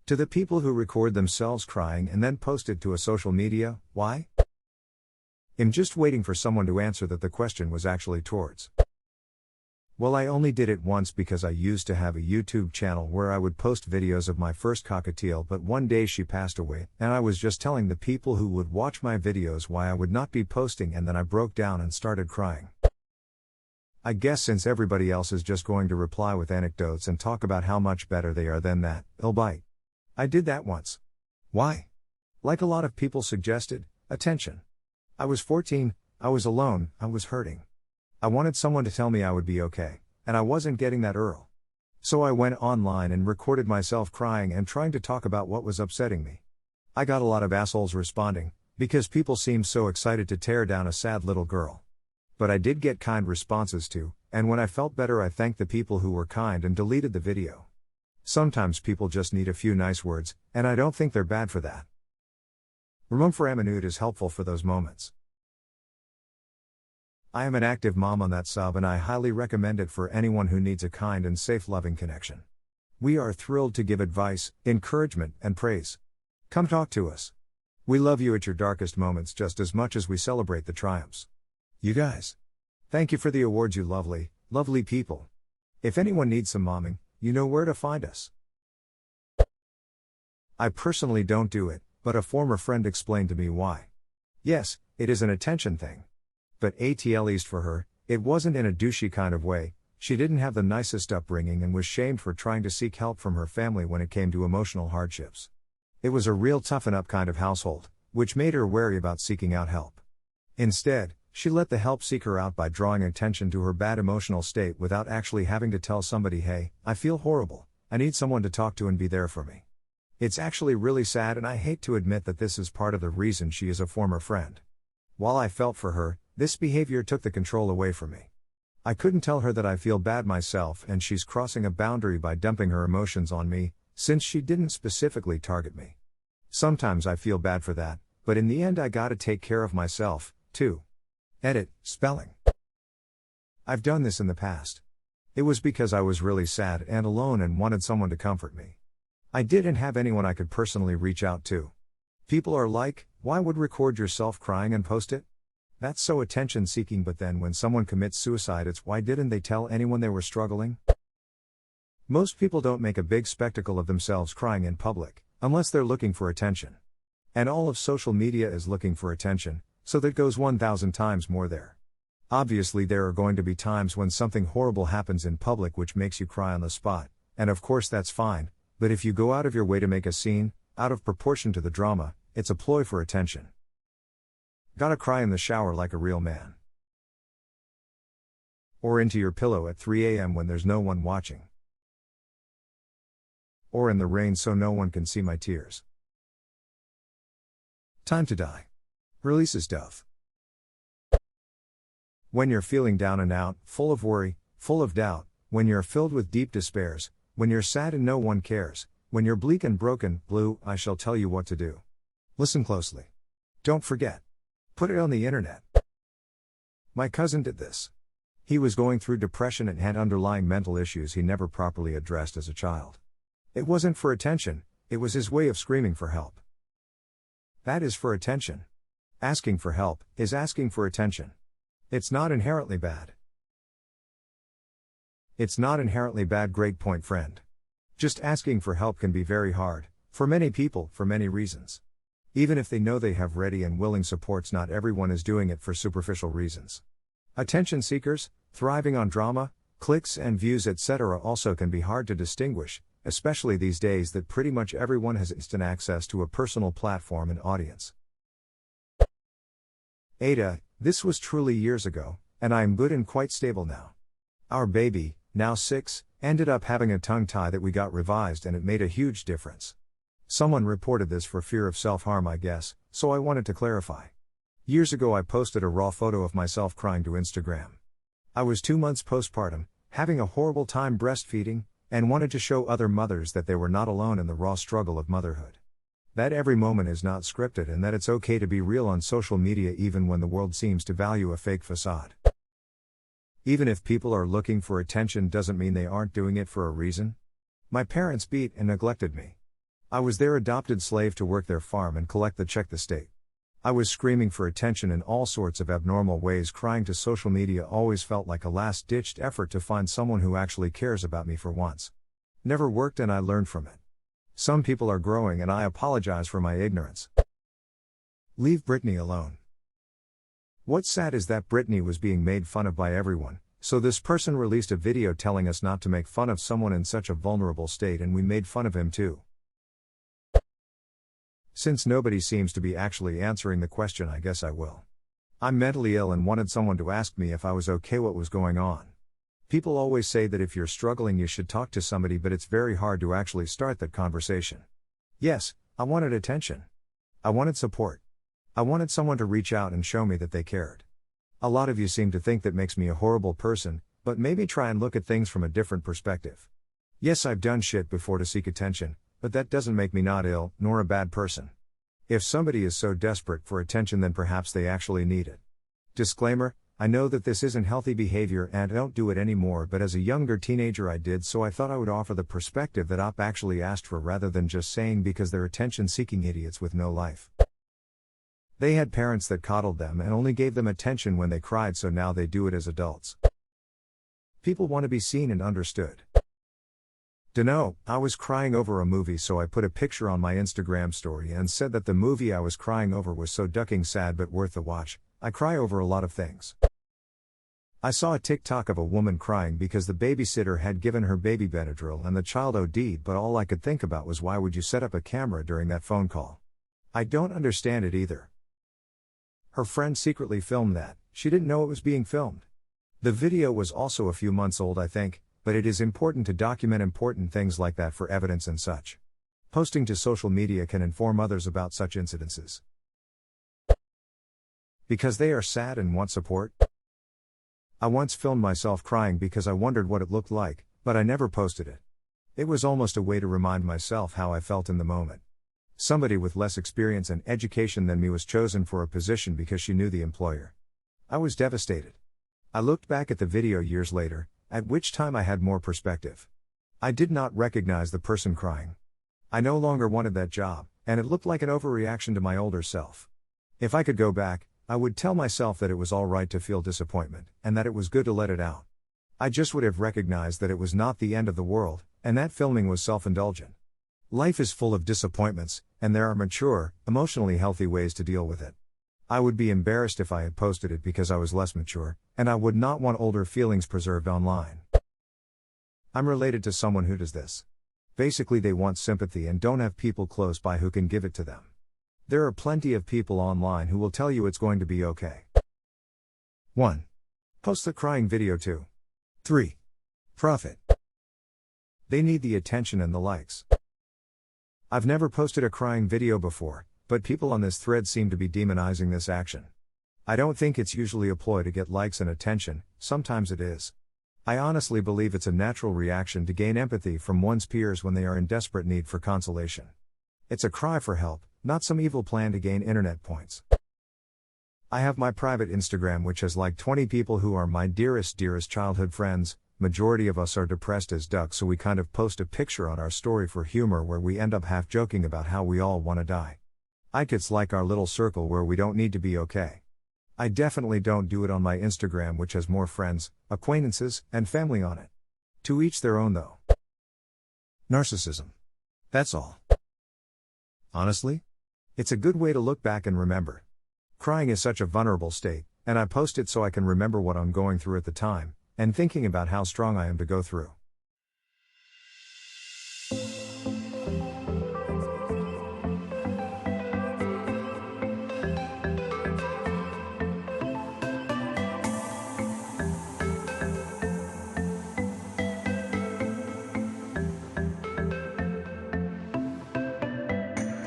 To the people who record themselves crying and then post it to a social media, why? I'm just waiting for someone to answer that the question was actually towards. Well, I only did it once because I used to have a YouTube channel where I would post videos of my first cockatiel, but one day she passed away, and I was just telling the people who would watch my videos why I would not be posting, and then I broke down and started crying. I guess since everybody else is just going to reply with anecdotes and talk about how much better they are than that, they'll bite. I did that once. Why? Like a lot of people suggested, attention. I was 14, I was alone, I was hurting. I wanted someone to tell me I would be okay, and I wasn't getting that Earl. So I went online and recorded myself crying and trying to talk about what was upsetting me. I got a lot of assholes responding, because people seemed so excited to tear down a sad little girl. But I did get kind responses too, and when I felt better I thanked the people who were kind and deleted the video. Sometimes people just need a few nice words, and I don't think they're bad for that. Room for a minute is helpful for those moments. I am an active mom on that sub, and I highly recommend it for anyone who needs a kind and safe loving connection. We are thrilled to give advice, encouragement, and praise. Come talk to us. We love you at your darkest moments just as much as we celebrate the triumphs. You guys. Thank you for the awards, you lovely, lovely people. If anyone needs some momming, you know where to find us. I personally don't do it, but a former friend explained to me why. Yes, it is an attention thing. But at least for her, it wasn't in a douchey kind of way. She didn't have the nicest upbringing and was shamed for trying to seek help from her family when it came to emotional hardships. It was a real toughen up kind of household, which made her wary about seeking out help. Instead, she let the help seeker out by drawing attention to her bad emotional state without actually having to tell somebody, hey, I feel horrible, I need someone to talk to and be there for me. It's actually really sad, and I hate to admit that this is part of the reason she is a former friend. While I felt for her, this behavior took the control away from me. I couldn't tell her that I feel bad myself, and she's crossing a boundary by dumping her emotions on me, since she didn't specifically target me. Sometimes I feel bad for that, but in the end I gotta take care of myself, too. Edit, spelling. I've done this in the past. It was because I was really sad and alone and wanted someone to comfort me. I didn't have anyone I could personally reach out to. People are like, why would record yourself crying and post it? That's so attention seeking, but then when someone commits suicide it's why didn't they tell anyone they were struggling? Most people don't make a big spectacle of themselves crying in public, unless they're looking for attention. And all of social media is looking for attention, so that goes 1,000 times more there. Obviously there are going to be times when something horrible happens in public which makes you cry on the spot, and of course that's fine, but if you go out of your way to make a scene, out of proportion to the drama, it's a ploy for attention. Gotta cry in the shower like a real man. Or into your pillow at 3 a.m. when there's no one watching. Or in the rain so no one can see my tears. Time to die. Releases Dove. When you're feeling down and out, full of worry, full of doubt, when you're filled with deep despairs, when you're sad and no one cares, when you're bleak and broken, blue, I shall tell you what to do. Listen closely. Don't forget. Put it on the internet. My cousin did this. He was going through depression and had underlying mental issues he never properly addressed as a child. It wasn't for attention, it was his way of screaming for help. That is for attention. Asking for help is asking for attention. It's not inherently bad. It's not inherently bad. Great point, friend. Just asking for help can be very hard, for many people, for many reasons. Even if they know they have ready and willing supports, not everyone is doing it for superficial reasons. Attention seekers, thriving on drama, clicks and views etc. also can be hard to distinguish, especially these days that pretty much everyone has instant access to a personal platform and audience. Ada, this was truly years ago, and I am good and quite stable now. Our baby, now 6, ended up having a tongue tie that we got revised, and it made a huge difference. Someone reported this for fear of self-harm, I guess, so I wanted to clarify. Years ago I posted a raw photo of myself crying to Instagram. I was 2 months postpartum, having a horrible time breastfeeding, and wanted to show other mothers that they were not alone in the raw struggle of motherhood. That every moment is not scripted and that it's okay to be real on social media even when the world seems to value a fake facade. Even if people are looking for attention doesn't mean they aren't doing it for a reason. My parents beat and neglected me. I was their adopted slave to work their farm and collect the check the state. I was screaming for attention in all sorts of abnormal ways. Crying to social media always felt like a last-ditched effort to find someone who actually cares about me for once. Never worked, and I learned from it. Some people are growing, and I apologize for my ignorance. Leave Britney alone. What's sad is that Britney was being made fun of by everyone, so this person released a video telling us not to make fun of someone in such a vulnerable state, and we made fun of him too. Since nobody seems to be actually answering the question, I guess I will. I'm mentally ill and wanted someone to ask me if I was okay, what was going on. People always say that if you're struggling you should talk to somebody, but it's very hard to actually start that conversation. Yes, I wanted attention. I wanted support. I wanted someone to reach out and show me that they cared. A lot of you seem to think that makes me a horrible person, but maybe try and look at things from a different perspective. Yes, I've done shit before to seek attention, but that doesn't make me not ill, nor a bad person. If somebody is so desperate for attention, then perhaps they actually need it. Disclaimer, I know that this isn't healthy behavior and I don't do it anymore, but as a younger teenager I did, so I thought I would offer the perspective that Op actually asked for rather than just saying because they're attention-seeking idiots with no life. They had parents that coddled them and only gave them attention when they cried, so now they do it as adults. People want to be seen and understood. Dunno, I was crying over a movie, so I put a picture on my Instagram story and said that the movie I was crying over was so ducking sad but worth the watch. I cry over a lot of things. I saw a TikTok of a woman crying because the babysitter had given her baby Benadryl and the child OD'd, but all I could think about was why would you set up a camera during that phone call? I don't understand it either. Her friend secretly filmed that. She didn't know it was being filmed. The video was also a few months old, I think, but it is important to document important things like that for evidence and such. Posting to social media can inform others about such incidences. Because they are sad and want support? I once filmed myself crying because I wondered what it looked like, but I never posted it. It was almost a way to remind myself how I felt in the moment. Somebody with less experience and education than me was chosen for a position because she knew the employer. I was devastated. I looked back at the video years later, at which time I had more perspective. I did not recognize the person crying. I no longer wanted that job, and it looked like an overreaction to my older self. If I could go back, I would tell myself that it was all right to feel disappointment, and that it was good to let it out. I just would have recognized that it was not the end of the world, and that filming was self-indulgent. Life is full of disappointments, and there are mature, emotionally healthy ways to deal with it. I would be embarrassed if I had posted it because I was less mature, and I would not want older feelings preserved online. I'm related to someone who does this. Basically, they want sympathy and don't have people close by who can give it to them. There are plenty of people online who will tell you it's going to be okay. 1. Post the crying video. 2. 3. Profit. They need the attention and the likes. I've never posted a crying video before, but people on this thread seem to be demonizing this action. I don't think it's usually a ploy to get likes and attention, sometimes it is. I honestly believe it's a natural reaction to gain empathy from one's peers when they are in desperate need for consolation. It's a cry for help, not some evil plan to gain internet points. I have my private Instagram which has like 20 people who are my dearest childhood friends. Majority of us are depressed as ducks, so we kind of post a picture on our story for humor where we end up half joking about how we all want to die. It's like our little circle where we don't need to be okay. I definitely don't do it on my Instagram which has more friends, acquaintances, and family on it. To each their own though. Narcissism. That's all. Honestly? It's a good way to look back and remember. Crying is such a vulnerable state, and I post it so I can remember what I'm going through at the time, and thinking about how strong I am to go through.